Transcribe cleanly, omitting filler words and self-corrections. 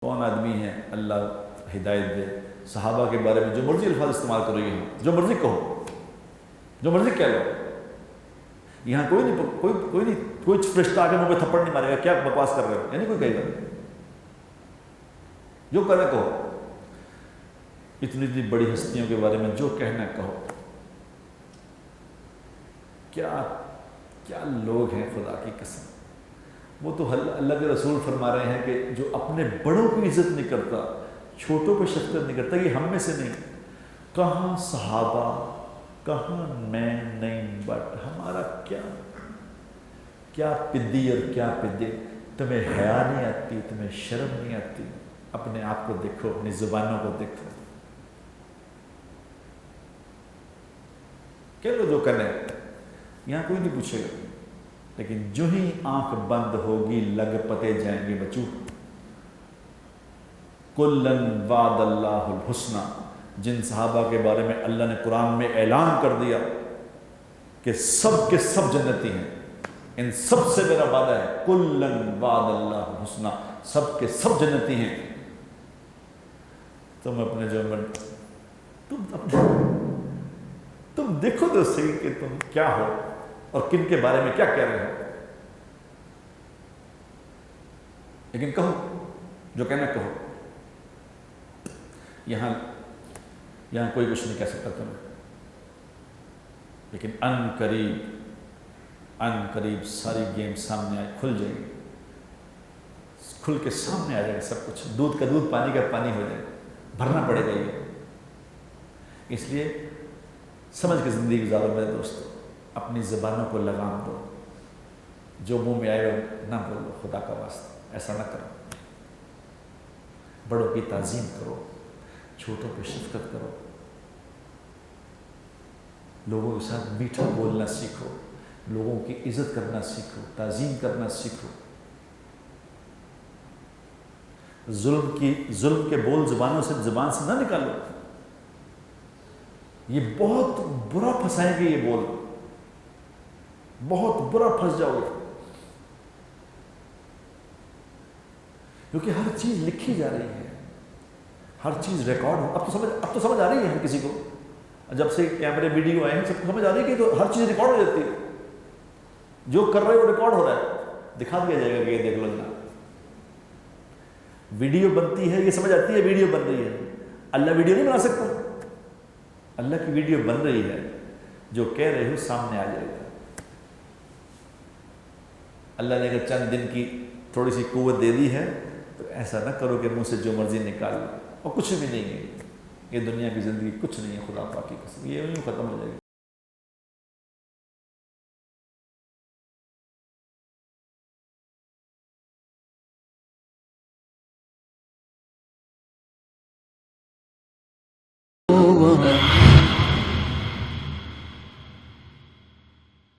کون آدمی ہے اللہ ہدایت دے، صحابہ کے بارے میں جو مرضی الفاظ استعمال کرو، یہاں جو مرضی کہو، جو مرضی کہہ لو، یہاں کوئی فرشتہ آ کے منہ پہ تھپڑ نہیں مارے گا کیا بکواس کر رہے ہو، یعنی کوئی کہے گا جو کہنا کہو، اتنی اتنی بڑی ہستیوں کے بارے میں جو کہنا کہو۔ کیا کیا لوگ ہیں خدا کی قسم! وہ تو اللہ کے رسول فرما رہے ہیں کہ جو اپنے بڑوں کی عزت نہیں کرتا، چھوٹوں پہ شفقت نہیں کرتا، یہ ہم میں سے نہیں۔ کہاں صحابہ، کہاں میں نہیں، بٹ ہمارا کیا پدی اور کیا پدے! تمہیں حیا نہیں آتی، تمہیں شرم نہیں آتی؟ اپنے آپ کو دیکھو، اپنی زبانوں کو دیکھو، کہہ لو جو کرنے، یہاں کوئی نہیں پوچھے گا، لیکن جو ہی آنکھ بند ہوگی لگ پتے جائیں گے بچو۔ کلن وعد اللہ الحسنی، جن صحابہ کے بارے میں اللہ نے قرآن میں اعلان کر دیا کہ سب کے سب جنتی ہیں، ان سب سے میرا وعدہ ہے، کلن وعد اللہ الحسنی، سب کے سب جنتی ہیں۔ تم اپنے تم دیکھو تو صحیح کہ تم کیا ہو اور کن کے بارے میں کیا کہہ رہے ہو، لیکن کہو جو کہنا کہو۔ یہاں کوئی کچھ نہیں کہہ سکتا تمہیں، لیکن ان قریب ساری گیم سامنے آئے، کھل جائے گی، کھل کے سامنے آ جائے گا سب کچھ، دودھ کا دودھ پانی کا پانی ہو جائے، بھرنا پڑے گا یہ۔ اس لیے سمجھ کے زندگی گزارو میرے دوستو، اپنی زبانوں کو لگام دو، جو منہ میں آئے نہ بولو، خدا کا واسطہ ایسا نہ کرو۔ بڑوں کی تعظیم کرو، چھوٹوں پہ شفقت کرو، لوگوں کے ساتھ میٹھا بولنا سیکھو، لوگوں کی عزت کرنا سیکھو، تعظیم کرنا سیکھو۔ ظلم کے بول زبان سے نہ نکالو، یہ بہت برا پھنسائیں گے، یہ بول بہت برا پھنس جاؤ گے، کیونکہ ہر چیز لکھی جا رہی ہے، ہر چیز ریکارڈ ہو۔ اب تو سمجھ آ رہی ہے ہر کسی کو، جب سے کیمرے ویڈیو آئے ہیں سب کو سمجھ آ رہی ہے کہ تو ہر چیز ریکارڈ ہو جاتی ہے، جو کر رہے ہو ریکارڈ ہو رہا ہے، دکھا دیا جائے گا کہ یہ دیکھ لو نا، ویڈیو بنتی ہے، یہ سمجھ آتی ہے ویڈیو بن رہی ہے۔ اللہ ویڈیو نہیں بنا سکتا، اللہ کی ویڈیو بن رہی ہے، جو کہہ رہے ہو سامنے آ جائے گا۔ اللہ نے اگر چند دن کی تھوڑی سی قوت دے دی ہے تو ایسا نہ کرو کہ منہ سے جو مرضی نکال لو، اور کچھ بھی نہیں ہے، یہ دنیا کی زندگی کچھ نہیں ہے، خدا پاک کی قسم، یہ یوں ختم ہو جائے گی۔ وہ